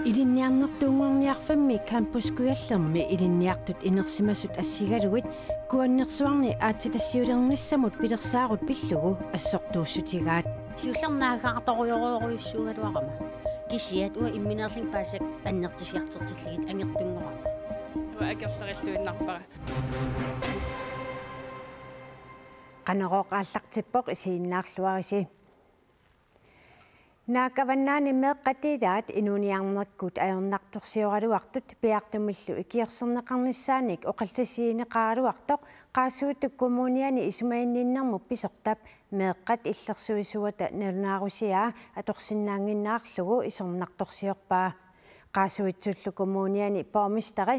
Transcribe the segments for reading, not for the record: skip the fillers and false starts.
Илинниарнертуунгорниарфамми кампускуяллерми илинниартут инерсимасут ассигалугит куаннерсуарни аатитассиулерниссамут пилерсаарут пиллугу ассортууссутигаат сиуллернаагаарторуйоруйуссуугалуарама кисиат уа имминерлин паасак аннертисиартертиллигит ангертунгорама акерлериллуиннарпара qanaqooqaallaqtippoq isiinnaarluarisi naakavannaani meeqqatilaat inuuniarnerkut ajornartorsiorluartut piartumillu ikiorserneqarnissaanik oqallasiineqaaluartoq qaassuutuk kommuniani isumainninnermut pisortap meeqqat illersuisuata nalunaarusiaa atorsinnaanginnaarlugu isornartorsiorpaa qaassuitsullu kommuniani pormisteri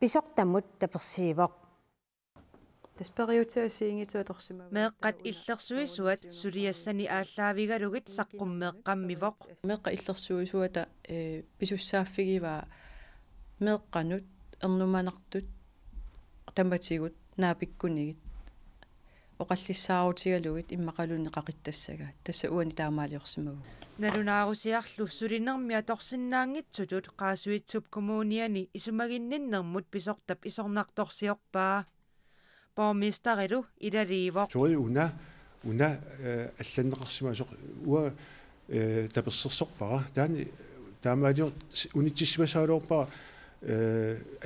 pisortamut tapersiivoq meeqqat illersuisuat suliassani aalлаавигалугит саққуммеэққаммивоқ меққа иллерсуисуата писуссааффигиваа меэққанут ернуманартут таматигут наапиккунигит оқаллиссаарутигалугит иммақалуни қақиттассага тасса уани таамаалиорсимагу налунаарусиарлу сулинерми аторсиннаангитсутут qaasuitsup kommuniani isumagинниннэрмут писортап исорнарторсиорпаа пормистерилу илалиивоқ туи уна алланнеқарсимасоқ уа таперсерсорпара таани таамаалиор унитсиссимасаалуорпара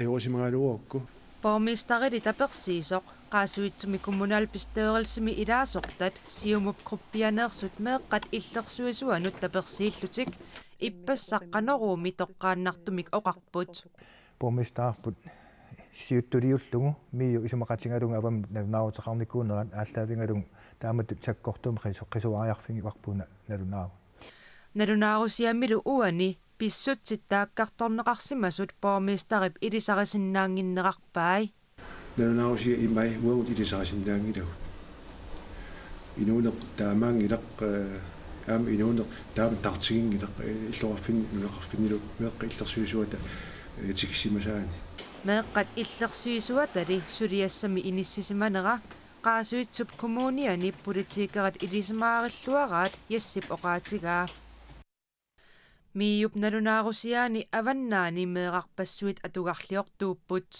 аёрисимагалуокку пормистерили таперсиисоқ qaasuitsumi kommunal pisteerelsimi ilaasортат сиумуп группианерсут меэққат иллерсуисуанут таперсииллутик иппассаққанеруми тоққааннартумик оқарпут пормистаарпут сиуттулиуллугу миу исумақатингалунга авам налунаарутеқарникуунерат ааллаавингалун тааматут саккортуми қисуариарфинги варпуна налунаарусиаммилу уани писсутсит тааккарторнеқарсимасут пормистарип илисарисиннаангиннеқарпаи налунаарусиа имай уагут илисарисиннаангилагу инуунеқ таамаангилақ аама инуунеқ таам тартигингилақ иллуарфин нунеқарфиннилу меэққа иллерсуисуата тиксимасаани meeqqat illersuisuatali suliassami inissisimанера qaasuitsup kommuniani politiikerat ilisimaarilluaraat yassip oqaatigaa miiup nalunaarusiaani avannaani meeqarpassuit atugarliortuupput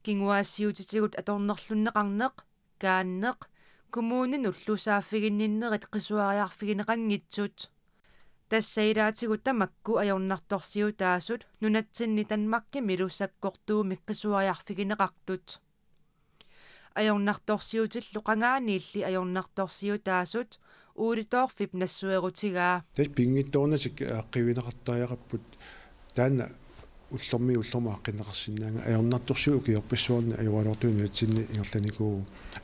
kinguaassiutitigut atornerlunneqarneq kaanneq kommuninullu saaffiginninnerit qisuariarfigineqanngitsut тассаилаатигу тамакку ajornartorsiutaasut nunatsinni tanmakkimilu sakkortuumi qisuariarfigineqartut ajornartorsiutillu qangaaniilli ajornartorsiutaasut uulitoorfip nassuerutigaa тас пингитторнасик ааққивинеқартариақарпут таана уллорма аққинеқарсинаага ajornartorsiu киорпассуарни ajornartortuuni нутсинни ингерланикуу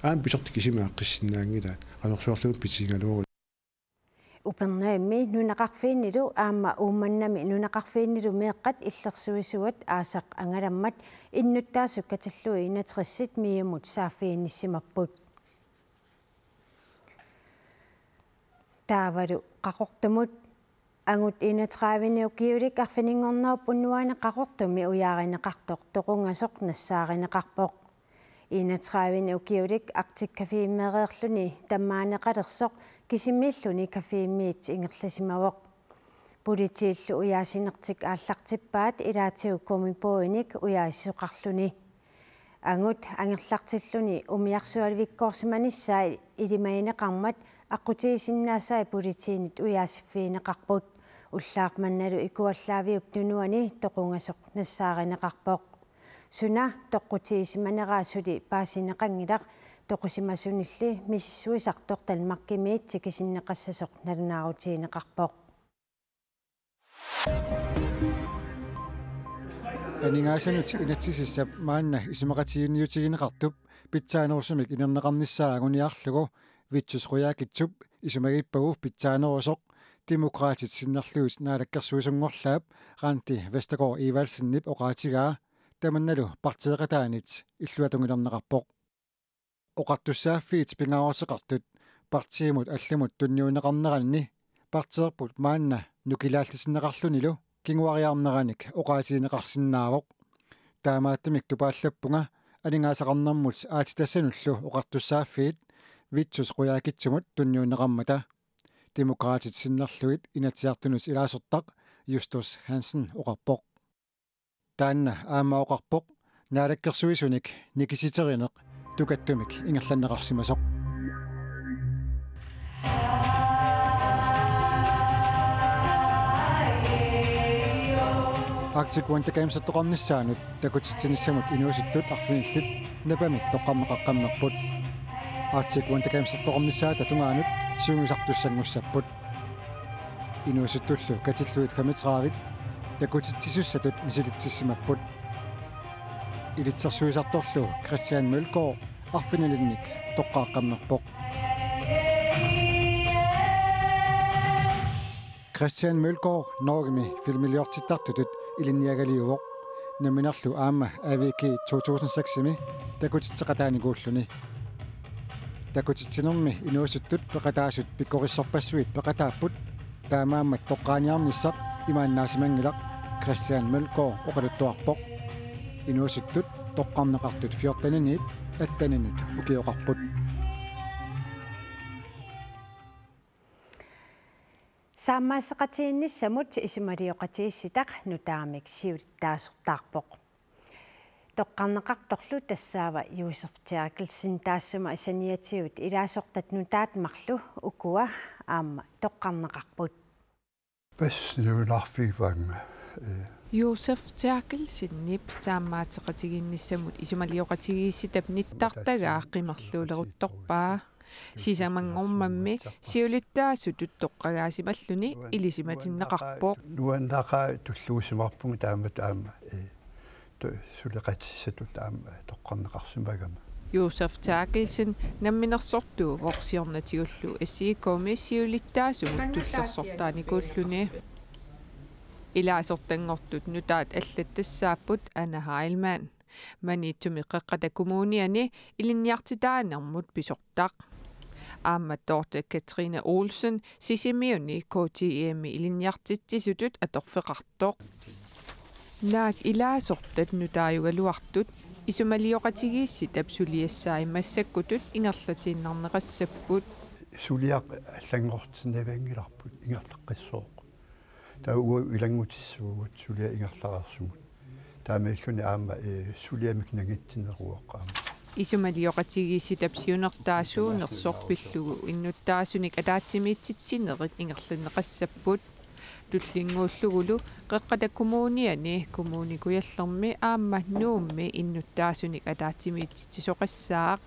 аам писорти кисима аққиссинаангилаат qanорсуарлугу питсингалууру upernaammi nunaqarfiinnilu aamma uumannami nunaqarfiinnilu meeqqat illersuisuat aasaq angalammat innuttaasuk katallui inaterissit miumut saaffiinnissimapput taavalu qaqortumut angut inatraaviniukiulik arfiningornauppunnuaane qaqortumi uyaarineqartoq toqungasoq nassaarineqarpoq inatraaviniukiulik artikkafiimmereerluni tammaaneqalersoq kisimilluni kafiimmiit ingerlasimavoq politiillu uyaasinertik aallartippaat ilaatiu komipoinik uyaasisuqarluni angut angerlartilluni umiarsualivikkoorsimanissai ilimaineqarmat aqutiisinnaasai politiinit uyaasiffiineqarput ullaarmannalu ikuallaaviup nunuani toqungasoq nassaarineqarpoq suna toqqutiisimaneraasuli paasineqangilaq toqusimasunilli missisuisartoq talmakkimiit tikisinneqassasoq nalunaaruutiineqarpoq анингаасанут инатсисиссап маанна исумақатигинниутигинеқартуп питсаанерусумик инернеқарниссаагуниарлугу витсус руяакитсуп исумагиппагув питсаанерусоқ демократит синнерлуут наалаккерсуисунгорлаап раанти вестагор ивалсиннип оqaatigaa таманналу партиеқатаанит иллуатунгилернеқарпоқ оқартуссааффиит пингааортеқартут партиимут алламут тунниунеқарнеранни партиерпут маанна нукилаалтисиннеқарлунилу кингуариарнераник оqaatiинеқарсинаавоқ таамааттамик тупааллаппунга анингаасақарнэрмут аатитассануллу оқартуссааффиит витсус қуяакитсумут тунниунеқармата демократит синнерлуит инатсиартунус илаасортақ Justus Hansen oqarpoq taanna aama oqarpoq naalakkersuisunik nikisiterineq tukattumik ingerlanneqarsimasoq Arctic Winter Games toqarnissaanut takutitsinissamut inuusittut arfinillit napamik toqqarneqaqqammerput Arctic Winter Games toqarnissaata tungaanut suungisartussangussaput inuusittullu katilluit 35 takutitsisussatut misilitssimapput ilitsersuisartorlu Christian Mølgaard arfinillinnik toqqaaqqammerpoq Christian Mølgaard Norgemi filmiliortittartutut ilinniagaliuvoq naminerlu aama AVG 2006-mi takutitseqataanikuulluni takutitsinermi inuusuttut peqataasut pikkorissorpassuit peqataapput taamaammat toqqaaniarnissaq imaannaasimanngilaq Christian Mølgaard oqaluttuarpoq inuusuttut toqqarneqartut 14 атtanинут укиоқарпут Saammaasseqatiinnissamut isumaliоqatiissitaq nutaamik siulittaassortaarpoq toqqarneqartorlu tassaava Josef Terkelsen taassuma asaniatigut ilaasortat nutaat marlu ukua aamma toqqarneqarput pasnuunarfigvanga Josef Terkelsen saammaatseqatiginnissamut isumalioqatigiissitap nittartagaaqimarluuleruttorpaa sisamangormammi siulittaasutut toqqagaasimalлуни ilisimatinneqarpoq nuannaqaa tulluusimarpungu taamat aama suleqatissatut aama toqqarneqarsimagama Josef Terkelsen namminersortuu vorsiornatigullu assiikomi siulittaasumut tullersortaanikuulluni ilaasortangortut nutaat аллаттассааппут Anna Heilmann maniittumi qeqqata kommuniani ilinniartitaanermut pisortaq aamma Dorte Katrine Olsen sisimiuni KTM ilinniartitsisutut atorfeqartoq naak ilaasortat nutaajugaluartut isumalioqatigiissitap suliassaaimmassakkutut ingerlatiinnerneqassapput suliaq allangortinavangillarput ingerleqqissooq taa uo ilangutissууgut sulia ingerlaqarsumut taamilluni aama suliamik nangittineruoqqaama isumalioqatigiissitap siunertaasuunersorpillugu innuttaasunik ataatsimiitsitsineriq ingerlanneqassapput tullinguullugulu qeqqata kommuniani kommunikujallermi aamma nuummi innuttaasunik ataatsimiitsitsoqassaaq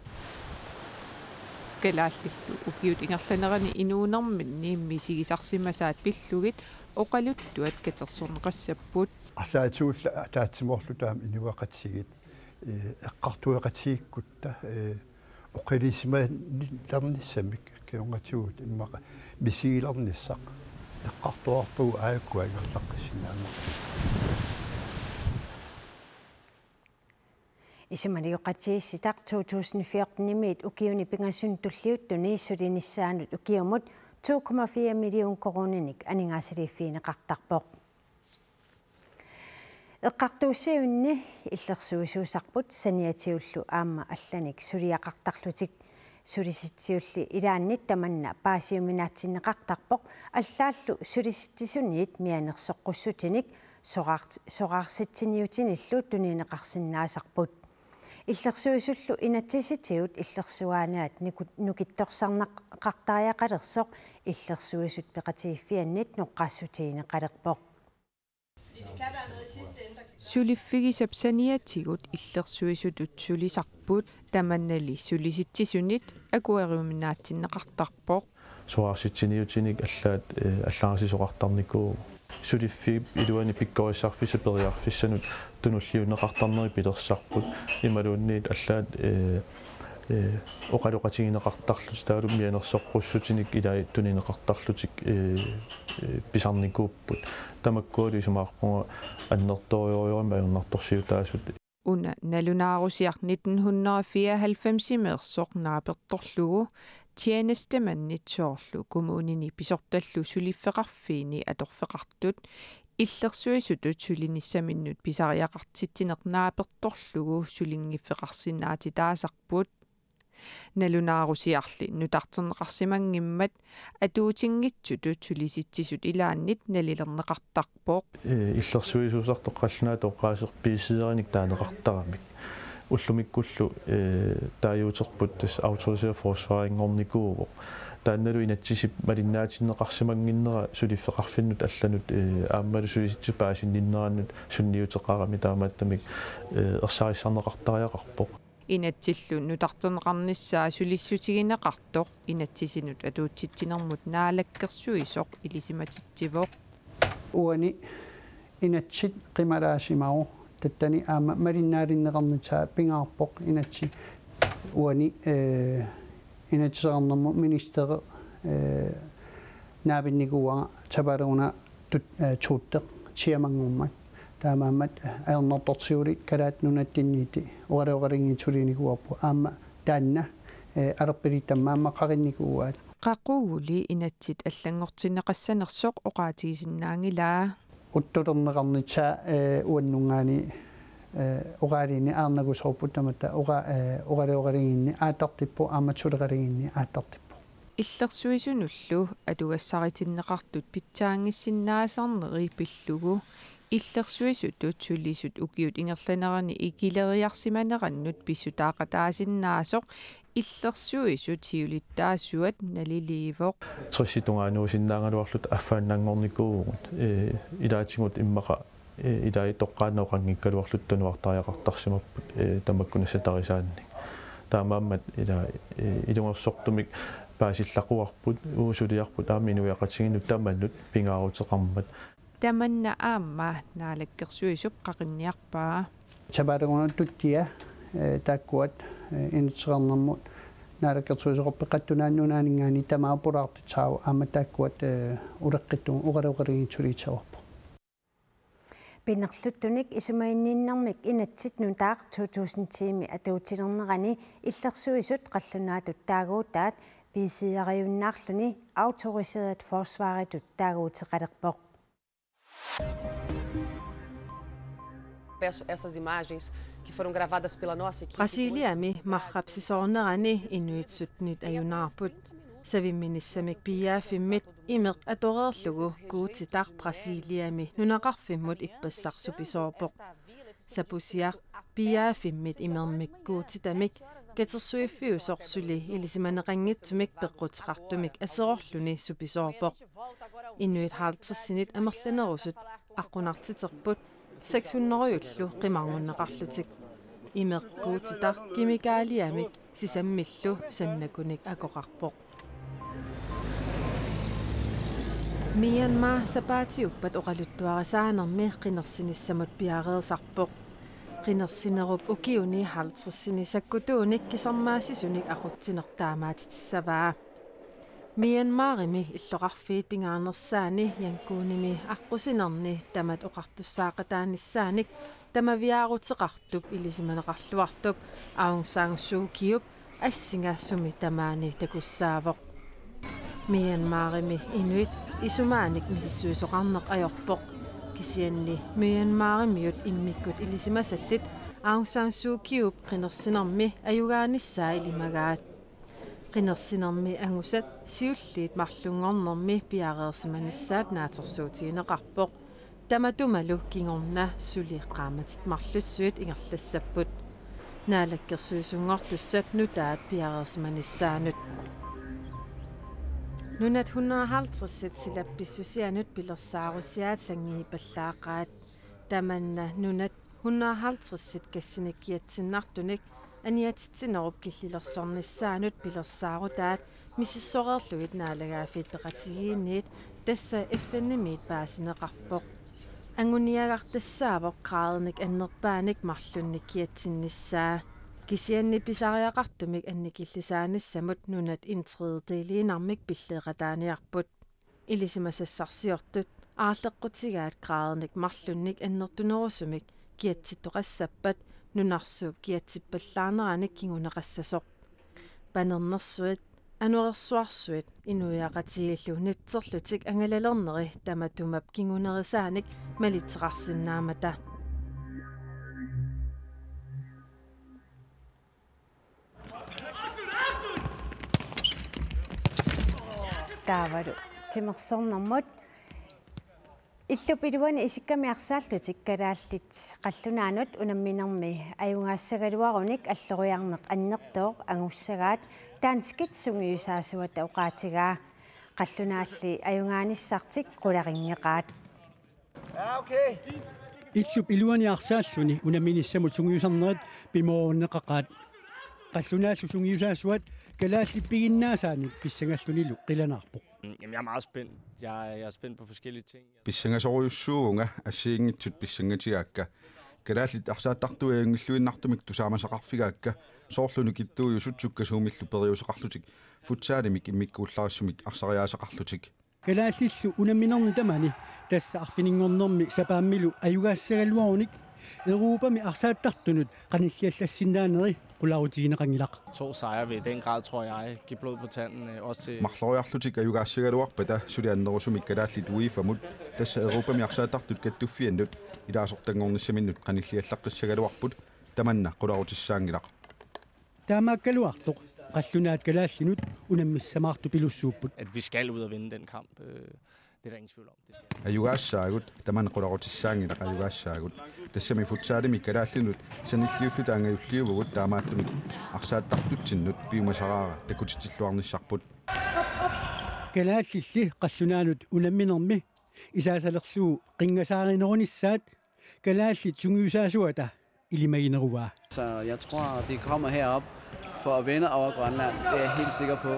kalaallilu ukiut ingerlanerani inuunerminni misigisarsimasaat pillugit oqaluttuat katersorneqassapput арлаатуула атаатсимоорлутаам инуақатсигит эққартуеқатсигиккутта оқилисима лерниссамик кионгатигут иммақа мисигилерниссақ эққартуарпугу ааккуагерлаққиссинаама исумалиоқатиисситақ 2014-nimit ukiuni pingassun tulliuttuni isulinissaanut ukiumut 2,4 million koronanik aningaasiliiffiineqartarpoq эққартууссиунни иллерсуисуусарпут саниатиуллу аама алланик сулиақартарлутик сулиситсиулли илааннит таманна паасиуминаатсиннеқартарпоқ аллааллу сулиситтисуниит мианерсоққуссутиник сораарситсиниутиниллу тунинеқарсинаасарпут иллерсуисуллу инатсиситигут иллерсуаанаат нукитторсарнеқартариақалерсоқ иллерсуисут пеқатииффианнит ноққаассутиинеқалерпоқ Suliffigisap saniatigut illersuisutut sulisarput tamannali sulisittisunit akuariuminaatsinneqartarpoq soarsitsiniutinik allaat аллаарсисоқартарникуу сулиффи илуани пиккорissarfisa periarfissanut tunulliuneqartarneri pilersarput ималуунниит аллаат оқалоқатигинеқартарлут таалум мианерсоққуссутиник илаи тунинеқартарлутик писарникууппут тамаккуали сумаарпунга аннерториориорма аюннарторсиутаасут уна налунаарусиар 1994-имерсоқ нааперторлугу тианестаманнитсоорлу коммунини писорталлу сулиффеқарфиини аторфеқартут иллерсуисутут сулиниссаминнут писариақартитсинеқ нааперторлугу сулингиффеқарсинаати таасарпут налунаарусиарли нутартернеқарсимангиммат атуутингитсутут сулиситсисут илааннит налилернеқартарпоо иллерсуисуусартоққаллунаа тоққаасеқ пиисиерник таанеқартарамик уллумиккуллу тааюутерпут тас авторисeret форсварингорникууво таанналу инатсисип малиннаатиннеқарсимангиннера сулиффеқарфиннут алланут ааммалу сулиситсу паасинниннераннут сунниутеқарами таамааттамик ерсариссарнеқартариақарпоқ инатсиллу нутартернеқарниссаа сулиссутигинеқартоқ инатсисинут атуутситсинермут наалаккерсуисоқ илисиматитсивоқ уани инатсит қималаасимау таттани аама малиннаалиннеқарнитаа пингаарпоқ инатси уани инатсеқарнэрму министери наавинникуага табалуна туттеқ чиамангуммат таамаамат аернэртортсиулит калаат нунаттинниити оралеоқалингитсулиникуарпу аама таанна алерпилиттаммаама қаринникууаат қақуугули инатсит аллангортинеқассанерсоқ оqaатигисиннаангилаа уттулернеқарнитаа уаннунгаани оqaалини аарнагусоорпут тамата оралеоқалингинни аатартиппу ааматсулеқалингинни аатартиппу иллерсуисунуллу атугассаритиннеқартут питсаангиссиннаасарнери пиллугу иллерсуисутут сулисут укиут ингерланерани игилериарсиманераннут писсутаақатаасиннаасоқ иллерсуисут сиулиттаассуат налиливоқ триситунгаануусиннаангалуарлут аффааннаангорникуугут илаатингут иммақа илаи тоққааноқангиккалуарлут тунуартариақартарсимаппут тамаккунасатарисаанни таамааммат илунгерсортумик паасиллақуарпут уусулиарпут аами инуяқатсигиннут таманнут пингаарутеқармат таманна аама наалаккерсуисуп қақинниарпаа табалуна туттия таккуат интсернэрмут наалаккерсуисоқорпеқаттунааннунаанингаани тамаапулаартитсаау аама таккуат улеққиттун уқалеоқалигитсулитсаварпу пинерлуттуник исумаинниннэрмик инатсит нутаақ 2000-тими атуутилернерани иллерсуисут қаллунаатут таагуутаат писиариуннаарлуни авторисeret forsvaretut taaguutiqalerpoq. Peço essas imagens que foram gravadas pela nossa equipe. Brasiliami marrapsisoornerani inuitsutnit ajunarput savimminissamik piaafimmit imeq atorerlugu kuutitar Brasiliami nunaqarfimmut ippassarsupisoorpoq sapusiaq piaafimmit imermik kuutitamik katersuiffiusorsuli ilisimaneqanngitsumik peqqutiqartumik aserorluni supisoorpoq inuit 50-sinit amerlanerusut aqunartiterput 600 qimarngunneqarlutik imeqkuutitar kimikaaliamik sisammillu sannakunik akoqarpoq Myanmar sapaatiuppat oqaluttuarisaanermi qinersinissamut piareersarpoq qinersinerup ukiuni 50-sini sakkutuunik kisarmaassisunik aqutsinertaamaatitissavaa Myanmarimi illoqarfiit pingaarnersaani yankuunimi aqqosinerni tamat oqartussaaqataanisaanik tamaviaaruteqartup ilisimaneqarluartup Aung San Suu Kyi assingassumi tamaani takussaavoq Myanmarimi inuit isumaanik misissuisoqarneq ajorpoq kisianni Myanmarimiut immikkut ilisimasallit Aung San Suu Kyi qinersinermi ajugaannissaa ilimagaat qinersinermi angusat siulliit marlungornermi piareersimanissaat naatorsuutigineqarpoq tamatumalu kingorna suliiqqaamatit marlussuit ingerlassapput naalakkersuisungortussat nutaat piareersimanissaanut nunat 150 silappissusianut pilersaarusiaat sangiipallaaqaat tamanna nunat 150 kassinikkiatsinnartunik aniatittinerup killilersornissaanut pilersaarutaat misissorerlugit naalagaafiit peqatigiinniit tassa FN-miit paasineqarpoq anguniagartassaavoq graadernik annerpaanik marlunnikkiatsinnissaa kisianni pisariaqartumik annikillisaanissamut nunat intredeliinarmik pilleeqataaniarput ilisimasassarsiortut aarleqqutigaat graadernik marlunnik annertunerusumik kiatsittoqassappat nunarsuup kiatsippallaarneranik kinguneqassasoq panernersuit anuersuarsuit inuiaqatigillu nutserlutik angalalernerri tamatumap kingunerisaanik maliteqarsinnaamata таавалу тимерсорнэрмут иллупилуани исиккамиарсааллутик калааллит қаллунаанут унамминерми аюнгаассагалуаруник аллориарнеқ аннертооқ ангуссагаат таанскит сунгиусаасуата оqaatigaa қаллунаалли аюнгааниссартик qularingeqaat okay иллуп илуаниарсааллуни унамминиссамут сунгиусарнерит пимоорнеқақаат қаллунааллу сунгиусаасуат калааллиппигиннаасаанут писсангаллунилу қиланаарпоқ. Jamen, jeg er meget spændt. Jeg er spændt på forskellige ting. Pissangasoriussuunga assiingitsut pissangatigaakka kalaallit arsaattartuiangilluinnartumik tusaamasaqarfigaakka soorlunu kittuuju sutsukasuumillu periuseqarlutik futsaalimik immikkuullarassumik arsariaasaqarlutik kalaalillu unamminerni tamani tassa arfiningornermi sapaammilu ayugaassagaluarunik Europami arsaattartunut qanilliallassinnaaneri qulaarutigineqangilaq 2 sejre vil i den grad, tror jeg, give blod på tanden også til Marloriarlutik ayugaassagaluarpata suliannerusumik kalaallit uifamut tassa Europami arsaattartut kattuffiannut ilaasortangornissaminnut qanilliallaqqissagaluarput tamanna qularutissaangilaq taamaakkaluartoq qallunaat kalaallinut unammissamаарtu pilussuupput at vi skal ud og vinde den kamp. Det er der ingen tvivl om. Ayugaassaagut taman qularutissaangilaq ayugaassaagut tassami futsaalimi kalaallinut sanilliullut aangayulliuvugut taamaattumik arsaattartutsinnut piumasaraara takutitilluarnissarput kalaallilli qallunaanut unamminermi isaasalerluu qingasaarinerinissaat kalaallit sungiusaasuata ilimagineruvaa. Så jeg tror de kommer herop for at vinde over Grønland. Det er jeg helt sikker på,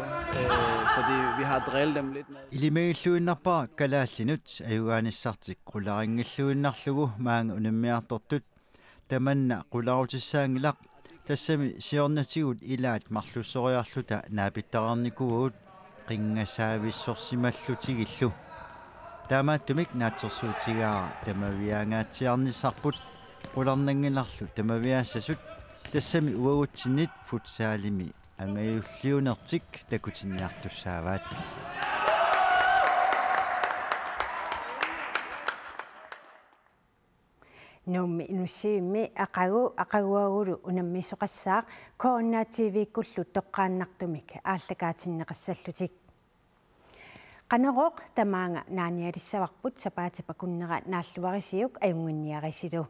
fordi vi har drillet dem lidt med. Ilimailluinnarpaa kalaallinut ayugaanissartik qularingilluinnarlugu maanga unammiartortut tamanna qularutissaangilaq tassami siornatigut ilaat marlussoriarluta naapittaqarnikuugut qingasaavissorsimallutigillu taamaattumik naatsorsuutigaara tamaviaangaatsiarnissarput qularnangilarlu tamaviaassasut tassami uagutsinit futsaalimi angayulliunertik takutinniartussaavaat Nummi nusiimi aqaguagulu unammisoqassaaq Corona TV kullu toqqaannartumik aallakaatinneqassallutik qaneroq tamaanga naanialissavarput sapaatipakunnera naalluarisiuk ajunginniarisilu